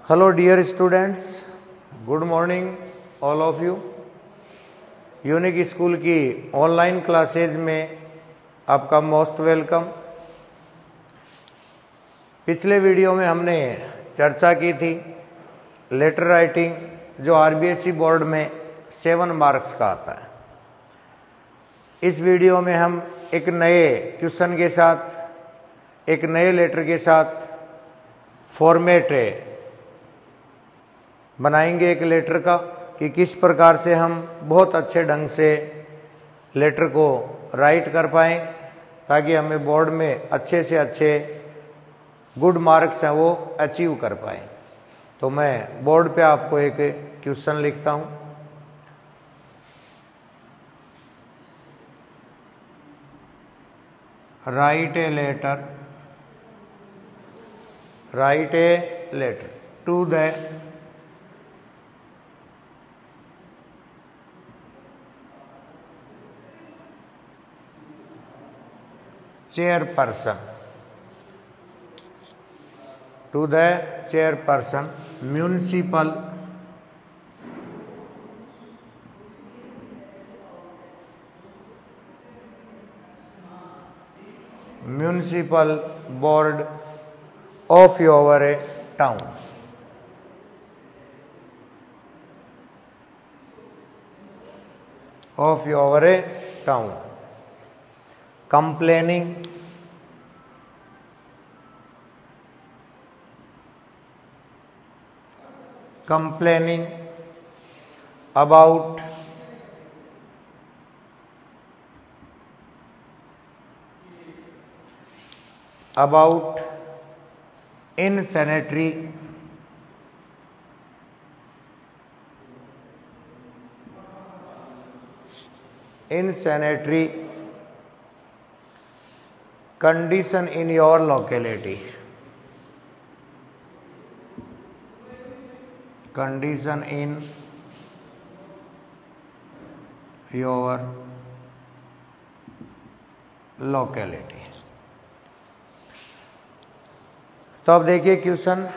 Hello dear students, good morning all of you। Unique school की online classes में आपका most welcome. पिछले video में हमने चर्चा की थी लेटर राइटिंग जो आरबीएसई बोर्ड में 7 मार्क्स का आता है। इस वीडियो में हम एक नए क्वेश्चन के साथ, एक नए लेटर के साथ फॉर्मेट बनाएंगे एक लेटर का कि किस प्रकार से हम बहुत अच्छे ढंग से लेटर को राइट कर पाएँ ताकि हमें बोर्ड में अच्छे से अच्छे गुड मार्क्स हैं वो अचीव कर पाएँ। तो मैं बोर्ड पे आपको एक क्वेश्चन लिखता हूँ। Write a letter to the chairperson, to the chairperson municipal board of your town। of your town complaining about insanitary condition in your locality। condition in your locality। तो अब देखिए क्वेश्चन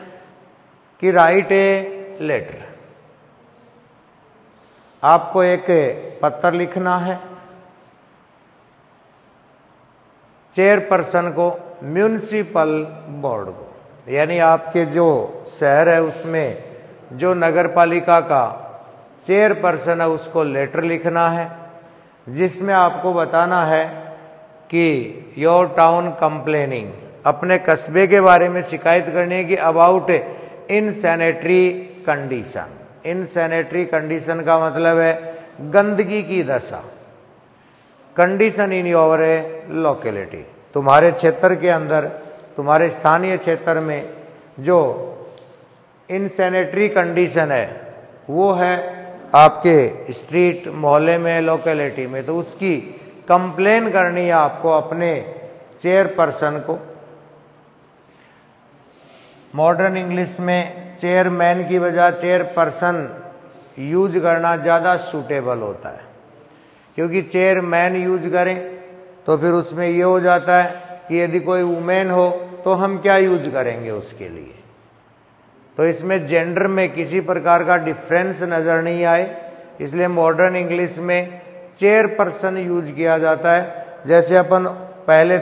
कि right a letter. आपको एक पत्र लिखना है chairperson को, म्यूनिसिपल बोर्ड को, यानी आपके जो शहर है उसमें जो नगर पालिका का चेयरपर्सन है उसको लेटर लिखना है जिसमें आपको बताना है कि योर टाउन कंप्लेनिंग, अपने कस्बे के बारे में शिकायत करनी है कि अबाउट इनसैनिटरी कंडीशन। इनसैनिटरी कंडीशन का मतलब है गंदगी की दशा। कंडीशन इन योर लोकेलिटी, तुम्हारे क्षेत्र के अंदर, तुम्हारे स्थानीय क्षेत्र में जो इनसैनिटरी कंडीशन है वो है आपके स्ट्रीट, मोहल्ले में, लोकेलिटी में, तो उसकी कंप्लेन करनी है आपको अपने चेयरपर्सन को। मॉडर्न इंग्लिश में चेयरमैन की बजाय चेयरपर्सन यूज करना ज़्यादा सूटेबल होता है, क्योंकि चेयरमैन यूज करें तो फिर उसमें ये हो जाता है कि यदि कोई वुमेन हो तो हम क्या यूज करेंगे उसके लिए। तो इसमें जेंडर में किसी प्रकार का डिफरेंस नज़र नहीं आए, इसलिए मॉडर्न इंग्लिश में चेयरपर्सन यूज किया जाता है। जैसे अपन पहले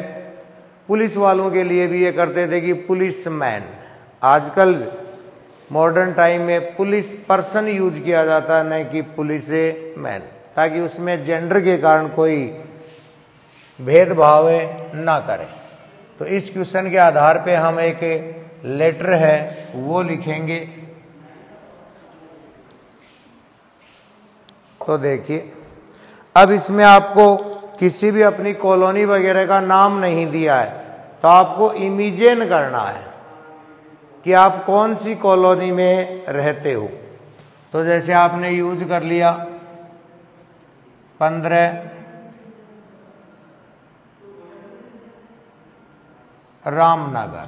पुलिस वालों के लिए भी ये करते थे कि पुलिस मैन, आजकल मॉडर्न टाइम में पुलिस पर्सन यूज किया जाता है, न कि पुलिस मैन, ताकि उसमें जेंडर के कारण कोई भेदभाव ना करें। तो इस क्वेश्चन के आधार पे हम एक लेटर है वो लिखेंगे। तो देखिए अब इसमें आपको किसी भी अपनी कॉलोनी वगैरह का नाम नहीं दिया है, तो आपको इमेजिन करना है कि आप कौन सी कॉलोनी में रहते हो। तो जैसे आपने यूज कर लिया 15 रामनगर,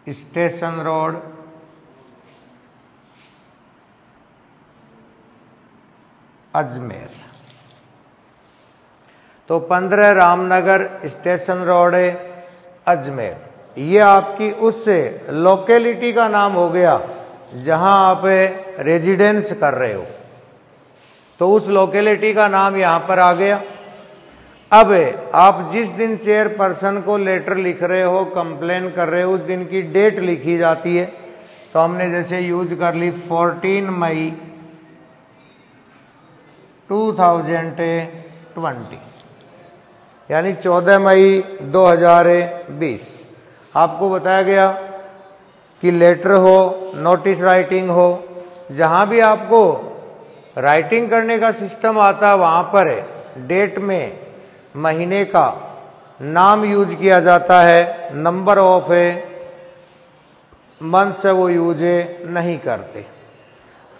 स्टेशन रोड, अजमेर। तो 15 रामनगर स्टेशन रोड है अजमेर। ये आपकी उस लोकेलिटी का नाम हो गया जहां आप रेजिडेंस कर रहे हो, तो उस लोकेलिटी का नाम यहां पर आ गया। अब आप जिस दिन चेयरपर्सन को लेटर लिख रहे हो, कंप्लेन कर रहे हो, उस दिन की डेट लिखी जाती है। तो हमने जैसे यूज कर ली 14 मई 2020, यानी 14 मई 2020। आपको बताया गया कि लेटर हो, नोटिस राइटिंग हो, जहां भी आपको राइटिंग करने का सिस्टम आता है वहां पर डेट में महीने का नाम यूज किया जाता है, नंबर ऑफ मंथ से वो यूज नहीं करते।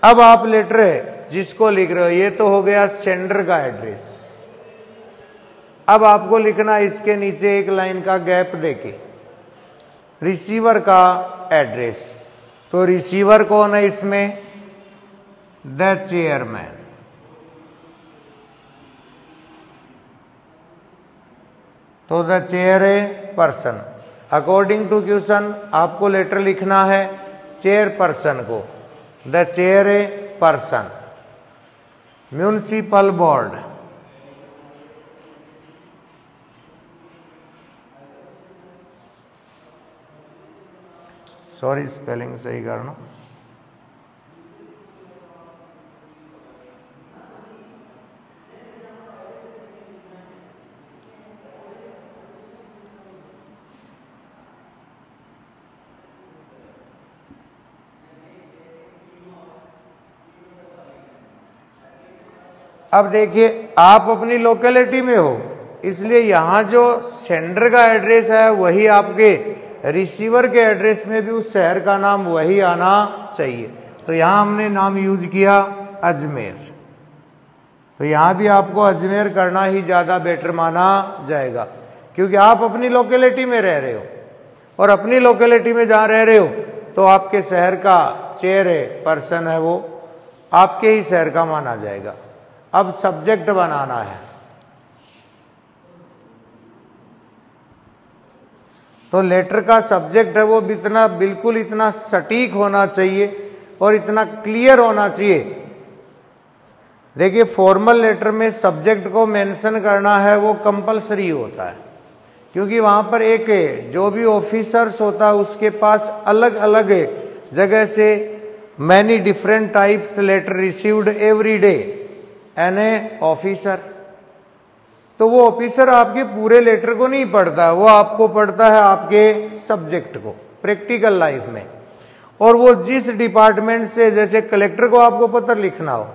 अब आप लेटर जिसको लिख रहे हो, ये तो हो गया सेंडर का एड्रेस। अब आपको लिखना इसके नीचे एक लाइन का गैप देके रिसीवर का एड्रेस। तो रिसीवर कौन है इसमें? The chairman. तो the chairperson. According to question आपको लेटर लिखना है चेयर पर्सन को, the chairperson. Municipal board, sorry spelling सही करना। अब देखिए आप अपनी लोकेलिटी में हो, इसलिए यहां जो सेंडर का एड्रेस है वही आपके रिसीवर के एड्रेस में भी उस शहर का नाम वही आना चाहिए। तो यहां हमने नाम यूज किया अजमेर। तो यहां भी आपको अजमेर करना ही ज़्यादा बेटर माना जाएगा, क्योंकि आप अपनी लोकेलिटी में रह रहे हो, और अपनी लोकेलिटी में जहाँ रह रहे हो तो आपके शहर का चेयर पर्सन है वो आपके ही शहर का माना जाएगा। अब सब्जेक्ट बनाना है, तो लेटर का सब्जेक्ट है वो बिल्कुल इतना सटीक होना चाहिए और इतना क्लियर होना चाहिए। देखिए फॉर्मल लेटर में सब्जेक्ट को मेंशन करना है वो कंपलसरी होता है, क्योंकि वहाँ पर एक जो भी ऑफिसर्स होता है उसके पास अलग अलग जगह से many different types letter received every day an a officer. तो वो ऑफिसर आपके पूरे लेटर को नहीं पढ़ता, वो आपको पढ़ता है आपके सब्जेक्ट को प्रैक्टिकल लाइफ में। और वो जिस डिपार्टमेंट से, जैसे कलेक्टर को आपको पत्र लिखना हो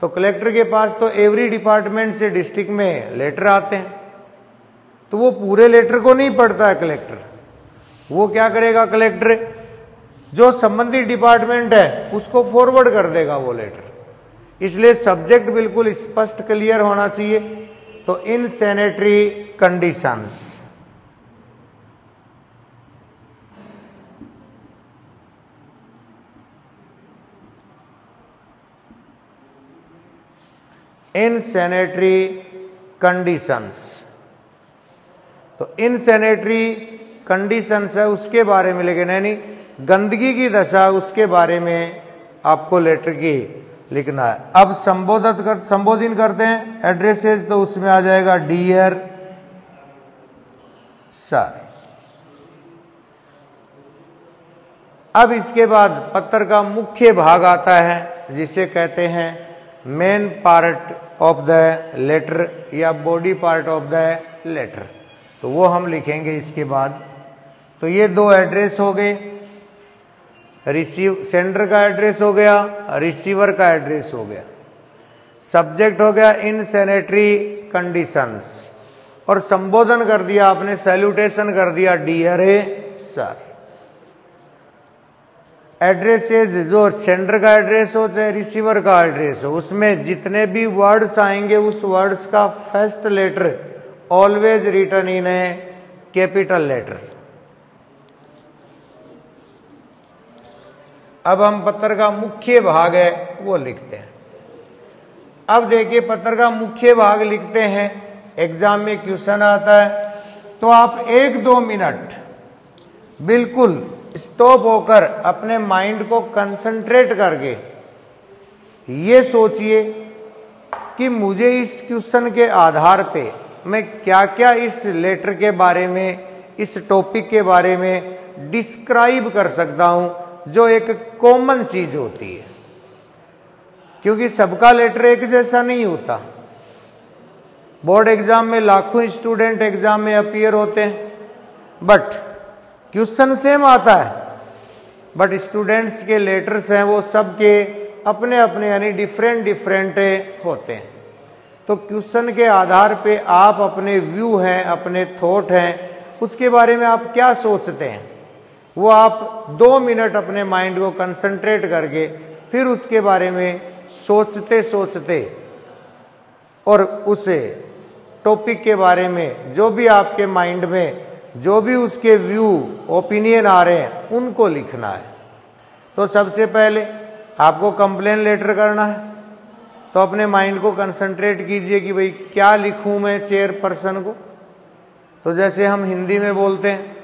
तो कलेक्टर के पास तो एवरी डिपार्टमेंट से डिस्ट्रिक्ट में लेटर आते हैं, तो वो पूरे लेटर को नहीं पढ़ता है कलेक्टर। वो क्या करेगा कलेक्टर, जो संबंधित डिपार्टमेंट है उसको फॉरवर्ड कर देगा वो लेटर। इसलिए सब्जेक्ट बिल्कुल स्पष्ट क्लियर होना चाहिए। तो in sanitary conditions, in sanitary conditions, तो इन सैनिटरी कंडीशंस है उसके बारे में लिखे, यानी गंदगी की दशा उसके बारे में आपको लेटर की लिखना है। अब संबोधन करते हैं एड्रेसेस, तो उसमें आ जाएगा डियर सर। अब इसके बाद पत्र का मुख्य भाग आता है जिसे कहते हैं main part of the letter या body part of the letter, तो वो हम लिखेंगे इसके बाद। तो ये दो एड्रेस हो गए, सेंडर का एड्रेस हो गया, रिसीवर का एड्रेस हो गया, सब्जेक्ट हो गया इन सैनिटरी कंडीशंस, और संबोधन कर दिया आपने, सैल्यूटेशन कर दिया डियर सर। एड्रेसेस जो सेंडर का एड्रेस हो चाहे रिसीवर का एड्रेस हो, उसमें जितने भी वर्ड्स आएंगे उस वर्ड्स का first letter always written in a capital letter. अब हम पत्र का मुख्य भाग है वो लिखते हैं। अब देखिए पत्र का मुख्य भाग लिखते हैं एग्जाम में क्वेश्चन आता है तो आप 1-2 मिनट बिल्कुल स्टॉप होकर अपने माइंड को कंसंट्रेट करके ये सोचिए कि मुझे इस क्वेश्चन के आधार पे मैं क्या क्या इस लेटर के बारे में, इस टॉपिक के बारे में डिस्क्राइब कर सकता हूं, जो एक कॉमन चीज होती है। क्योंकि सबका लेटर एक जैसा नहीं होता। बोर्ड एग्जाम में लाखों स्टूडेंट एग्जाम में अपीयर होते हैं, बट क्वेश्चन सेम आता है, बट स्टूडेंट्स के लेटर्स हैं वो सबके अपने अपने यानी डिफरेंट होते हैं। तो क्वेश्चन के आधार पे आप अपने व्यू हैं, अपने थॉट हैं, उसके बारे में आप क्या सोचते हैं, वो आप 2 मिनट अपने माइंड को कंसंट्रेट करके फिर उसके बारे में सोचते सोचते और उसे टॉपिक के बारे में जो भी आपके माइंड में जो भी उसके व्यू ओपिनियन आ रहे हैं उनको लिखना है। तो सबसे पहले आपको कंप्लेन लेटर करना है, तो अपने माइंड को कंसंट्रेट कीजिए कि भाई क्या लिखूं मैं चेयरपर्सन को। तो जैसे हम हिंदी में बोलते हैं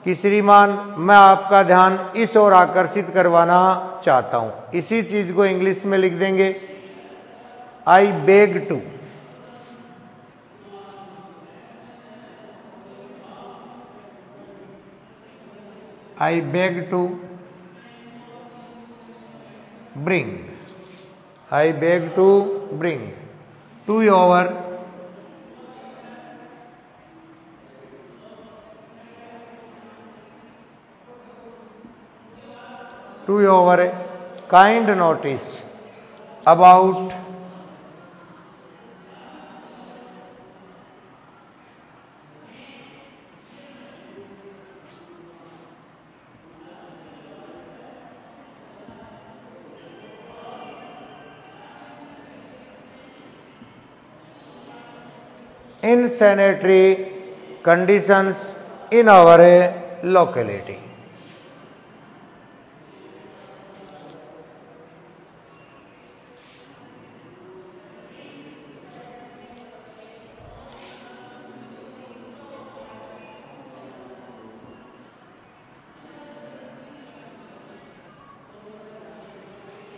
कि श्रीमान मैं आपका ध्यान इस ओर आकर्षित करवाना चाहता हूं, इसी चीज को इंग्लिश में लिख देंगे I beg to. I beg to bring to your kind notice about insanitary conditions in our locality।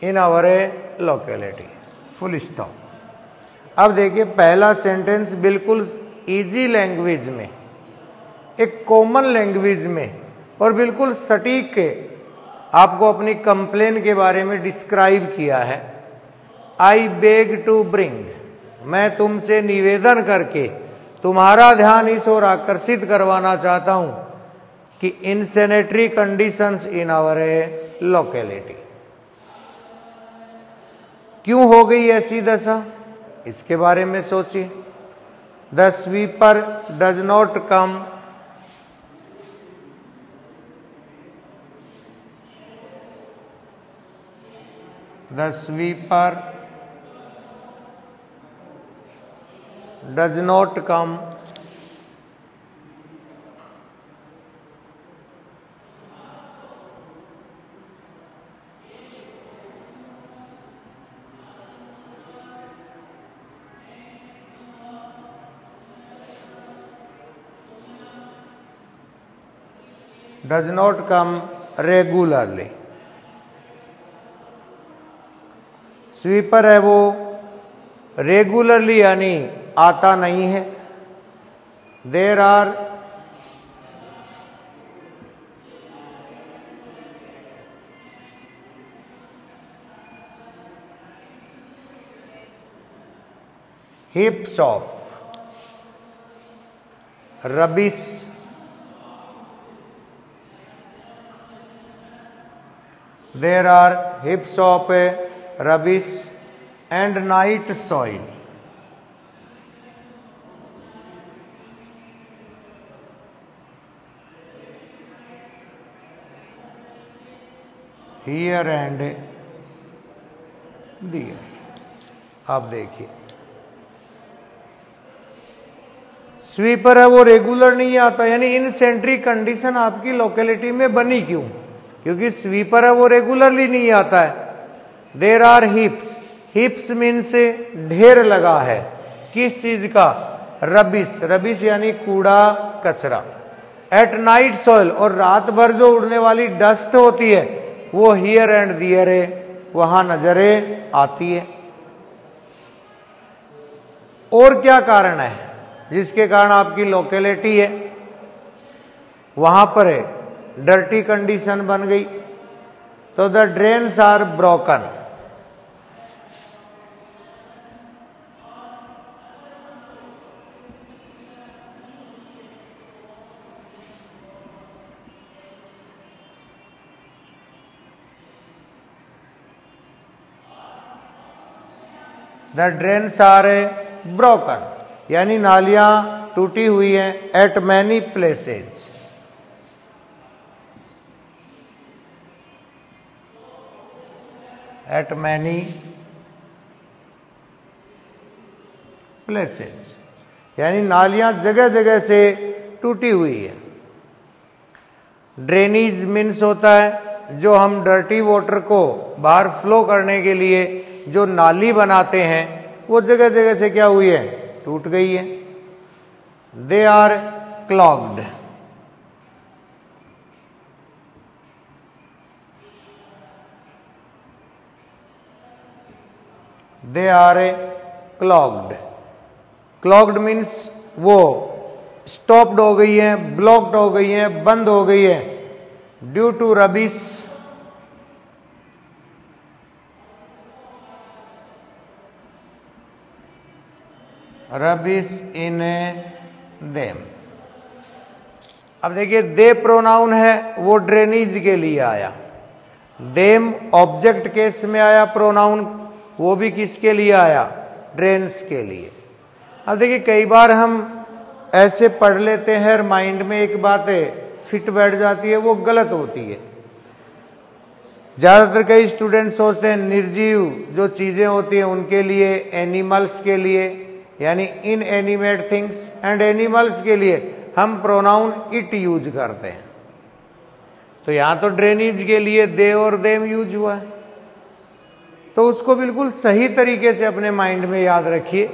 In our locality, full stop. अब देखिए पहला सेंटेंस बिल्कुल इजी लैंग्वेज में, एक कॉमन लैंग्वेज में और बिल्कुल सटीक के आपको अपनी कंप्लेन के बारे में डिस्क्राइब किया है। आई बेग टू ब्रिंग, मैं तुमसे निवेदन करके तुम्हारा ध्यान इस ओर आकर्षित करवाना चाहता हूं कि insanitary conditions in our locality. क्यों हो गई ऐसी दशा, इसके बारे में सोचिए। The sweeper does not come the sweeper does not come does not come regularly। Sweeper है वो रेगुलरली यानी आता नहीं है। There are heaps of rubbish there are heaps of rubbish and night soil। here and there। आप देखिए sweeper है वो रेगुलर नहीं आता, यानी इनसेंट्री कंडीशन आपकी लोकेलिटी में बनी क्यों, क्योंकि स्वीपर है वो रेगुलरली नहीं आता है। देर आर हिप्स, हिप्स मीन्स ढेर लगा है, किस चीज का? रबिश, रबिश यानी कूड़ा कचरा। एट नाइट सॉइल, और रात भर जो उड़ने वाली डस्ट होती है वो हियर एंड दियर वहां नजरे आती है। और क्या कारण है जिसके कारण आपकी लोकेलिटी है वहां पर डर्टी कंडीशन बन गई? तो the drains are broken. The drains are broken, यानी नालियां टूटी हुई हैं at many places. At many places, यानी नालियां जगह जगह से टूटी हुई है। ड्रेनेज मीन्स होता है जो हम डर्टी वाटर को बाहर फ्लो करने के लिए जो नाली बनाते हैं वो जगह जगह से क्या हुई है? टूट गई है। They are clogged. They are clogged. Clogged means वो स्टॉप्ड हो गई है, ब्लॉक्ड हो गई है, बंद हो गई है due to rubbish. Rubbish in them. अब देखिए दे प्रोनाउन है वो ड्रेनेज के लिए आया, देम ऑब्जेक्ट केस में आया प्रोनाउन, वो भी किसके लिए आया? ड्रेन्स के लिए। अब देखिए कई बार हम ऐसे पढ़ लेते हैं और माइंड में एक बात फिट बैठ जाती है, वो गलत होती है। ज़्यादातर कई स्टूडेंट सोचते हैं निर्जीव जो चीज़ें होती हैं उनके लिए, एनिमल्स के लिए यानी इन एनिमेट थिंग्स, एंड एनिमल्स के लिए हम प्रोनाउन इट यूज करते हैं। तो यहां तो ड्रेनेज के लिए दे और देम यूज हुआ है, तो उसको बिल्कुल सही तरीके से अपने माइंड में याद रखिए।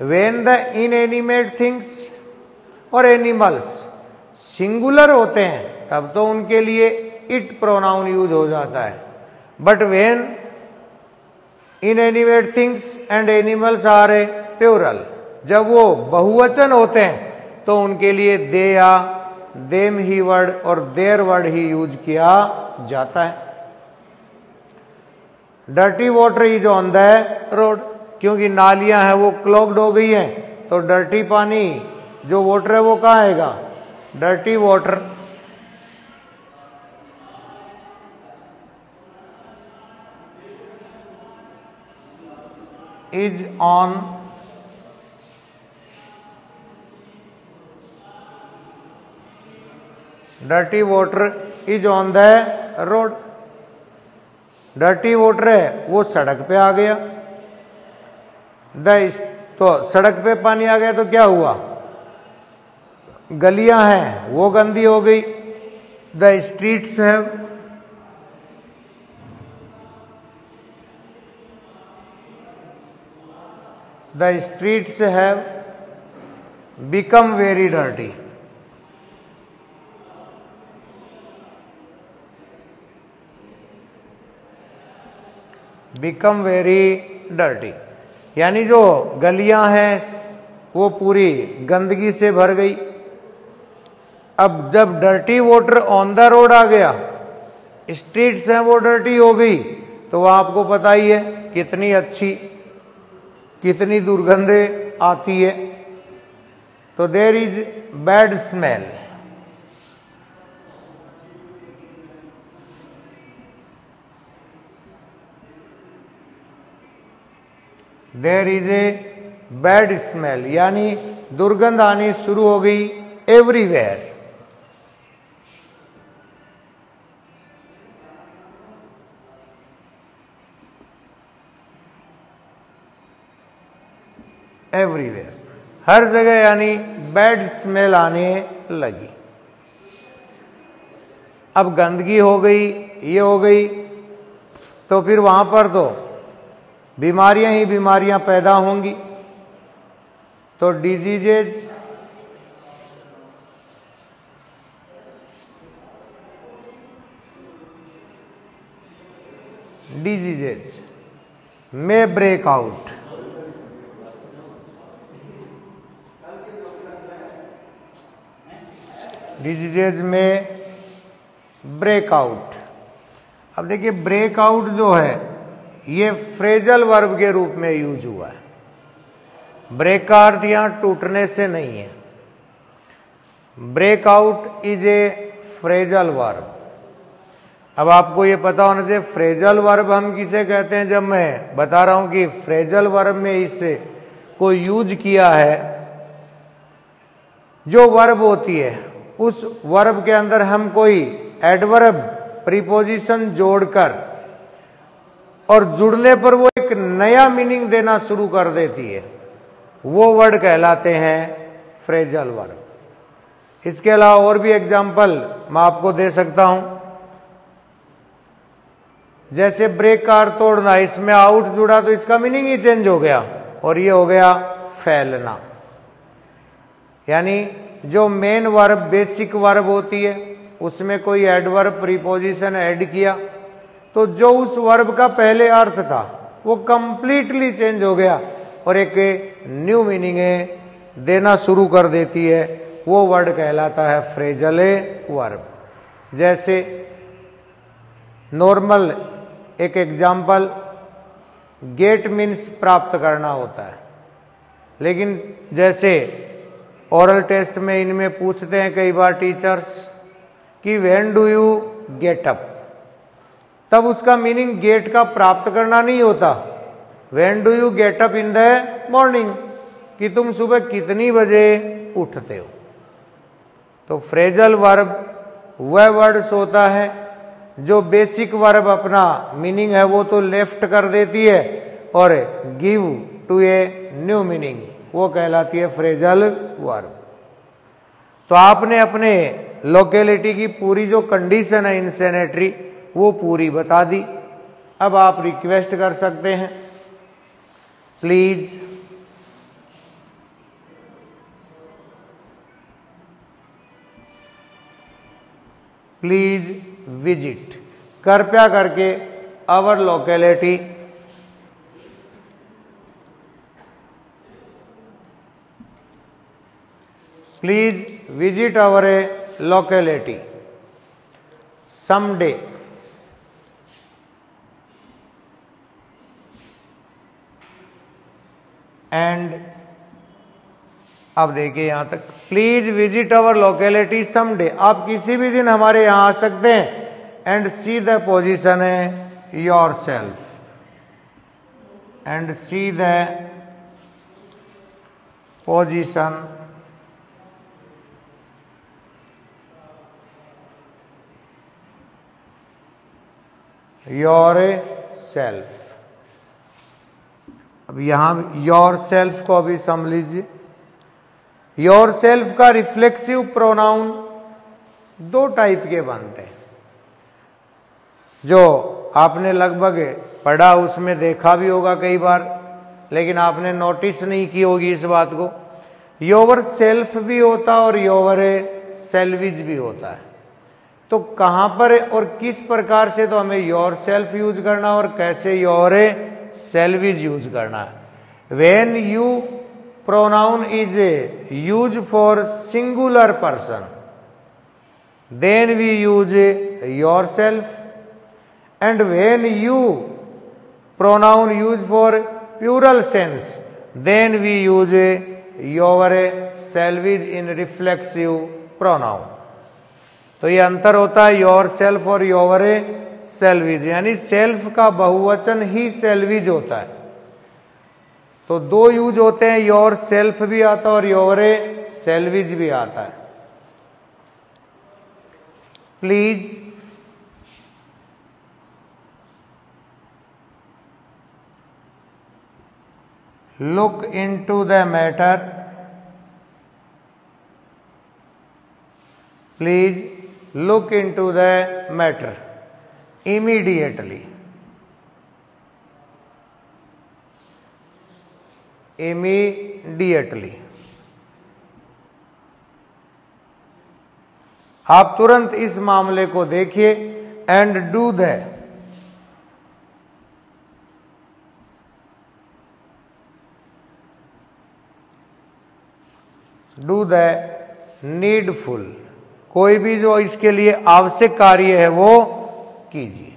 व्हेन द इनएनिमेट थिंग्स और एनिमल्स सिंगुलर होते हैं तब तो उनके लिए इट प्रोनाउन यूज हो जाता है, but when inanimate things and animals are plural, जब वो बहुवचन होते हैं तो उनके लिए दे या देम ही वर्ड और देयर वर्ड ही यूज किया जाता है। Dirty water is on the road, क्योंकि नालियां हैं वो क्लॉग्ड हो गई हैं, तो डर्टी पानी जो वाटर है वो कहाँ आएगा? Dirty water is on dirty water is on the road। Dirty water है वो सड़क पे आ गया, तो सड़क पे पानी आ गया तो क्या हुआ? गलियां हैं वो गंदी हो गई। The streets have the streets have become very dirty। become very dirty यानी जो गलियां हैं वो पूरी गंदगी से भर गई। अब जब dirty water on the road आ गया, स्ट्रीट्स हैं वो डर्टी हो गई, तो वह आपको पता ही है कितनी अच्छी कितनी दुर्गंधें आती है। तो there is bad smell. There is a bad smell यानी दुर्गंध आनी शुरू हो गई एवरीवेयर। एवरीवेयर, हर जगह यानी बैड स्मेल आने लगी। अब गंदगी हो गई, ये हो गई, तो फिर वहां पर तो बीमारियां ही बीमारियां पैदा होंगी। तो diseases may break out. Diseases may break out. अब देखिए ब्रेकआउट जो है ये फ्रेजल वर्ब के रूप में यूज हुआ है। ब्रेक का अर्थ यहां टूटने से नहीं है। Breakout is a phrasal verb. अब आपको ये पता होना चाहिए फ्रेजल वर्ब हम किसे कहते हैं। जब मैं बता रहा हूं कि फ्रेजल वर्ब में इससे को यूज किया है, जो वर्ब होती है उस वर्ब के अंदर हम कोई एडवर्ब प्रीपोजिशन जोड़कर और जुड़ने पर वो एक नया मीनिंग देना शुरू कर देती है, वो वर्ड कहलाते हैं फ्रेजल वर्ब। इसके अलावा और भी एग्जाम्पल मैं आपको दे सकता हूं। जैसे ब्रेक का अर्थ तोड़ना, इसमें आउट जुड़ा तो इसका मीनिंग ही चेंज हो गया और ये हो गया फैलना। यानी जो मेन वर्ब बेसिक वर्ब होती है उसमें कोई एडवर्ब प्रीपोजिशन ऐड किया तो जो उस वर्ब का पहले अर्थ था वो कंप्लीटली चेंज हो गया और एक न्यू मीनिंग देना शुरू कर देती है, वो वर्ड कहलाता है फ्रेजल वर्ब। जैसे नॉर्मल एक एग्जाम्पल, गेट मीन्स प्राप्त करना होता है, लेकिन जैसे ओरल टेस्ट में इनमें पूछते हैं कई बार टीचर्स कि when do you get up, तब उसका मीनिंग गेट का प्राप्त करना नहीं होता। When do you get up in the morning, कि तुम सुबह कितनी बजे उठते हो। तो फ्रेजल वर्ब वह वर्ड्स होता है जो बेसिक वर्ब अपना मीनिंग है वो तो लेफ्ट कर देती है और give to a new meaning, वो कहलाती है फ्रेजल वर्ब। तो आपने अपने लोकेलिटी की पूरी जो कंडीशन है इंसेनेटरी वो पूरी बता दी। अब आप रिक्वेस्ट कर सकते हैं, प्लीज विजिट, कृपया करके our locality please visit our locality someday and अब देखिए यहां तक, please visit our locality someday, आप किसी भी दिन हमारे यहां आ सकते हैं। एंड सी द पोजीशन है yourself, and see the position yourself. अब यहां योर सेल्फ को अभी समझ लीजिए। योर सेल्फ का रिफ्लेक्सिव प्रोनाउन दो टाइप के बनते हैं, जो आपने लगभग पढ़ा उसमें देखा भी होगा कई बार, लेकिन आपने नोटिस नहीं की होगी इस बात को। योर सेल्फ भी होता और योर सेल्विज भी होता है। तो कहां पर और किस प्रकार से तो हमें योर सेल्फ यूज करना और कैसे योर सेल्विज यूज करना है। When you pronoun is used for singular person, then we use yourself, and when you pronoun used for plural sense, then we use yourself in reflexive pronoun। तो ये अंतर होता है योर सेल्फ और your salvage, यानी self का बहुवचन ही salvage होता है। तो दो यूज होते हैं, योर सेल्फ भी आता है और योर सेल्विज भी आता है। Please look into the matter, please look into the matter immediately, immediately। आप तुरंत इस मामले को देखिए एंड डू द नीडफुल। कोई भी जो इसके लिए आवश्यक कार्य है वो कीजिए।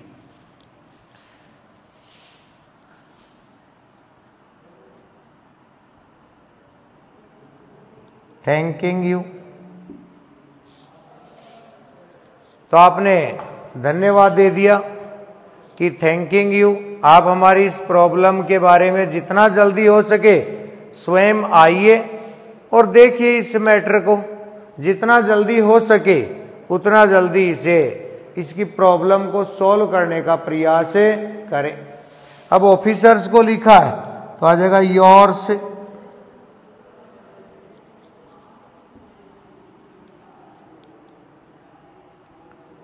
थैंकिंग यू, तो आपने धन्यवाद दे दिया कि थैंकिंग यू। आप हमारी इस प्रॉब्लम के बारे में जितना जल्दी हो सके स्वयं आइए और देखिए इस मैटर को, जितना जल्दी हो सके उतना जल्दी इसकी प्रॉब्लम को सॉल्व करने का प्रयास करें। अब ऑफिसर्स को लिखा है तो आ जाएगा योर्स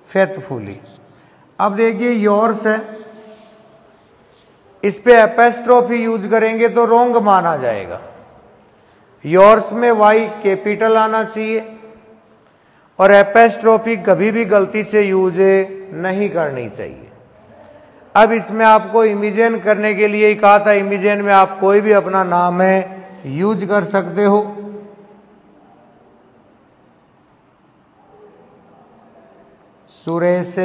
फेथफुली। अब देखिए योर्स है, इस पे एपेस्ट्रोफी यूज करेंगे तो रोंग माना जाएगा। योर्स में वाई कैपिटल आना चाहिए और एपेस्ट्रोफी कभी भी गलती से यूज नहीं करनी चाहिए। अब इसमें आपको इमेजिन करने के लिए ही कहा था, इमेजिन में आप कोई भी अपना नाम है यूज कर सकते हो। सुरेश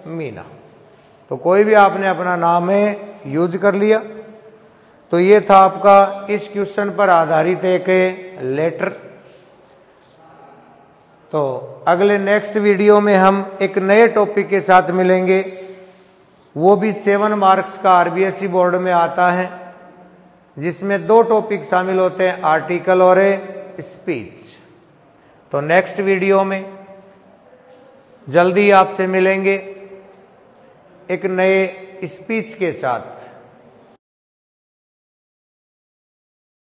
मीना, तो कोई भी आपने अपना नाम है यूज कर लिया। तो ये था आपका इस क्वेश्चन पर आधारित एक लेटर। तो अगले नेक्स्ट वीडियो में हम एक नए टॉपिक के साथ मिलेंगे, वो भी 7 मार्क्स का आरबीएसई बोर्ड में आता है, जिसमें 2 टॉपिक शामिल होते हैं, आर्टिकल और स्पीच। तो नेक्स्ट वीडियो में जल्दी आपसे मिलेंगे एक नए स्पीच के साथ।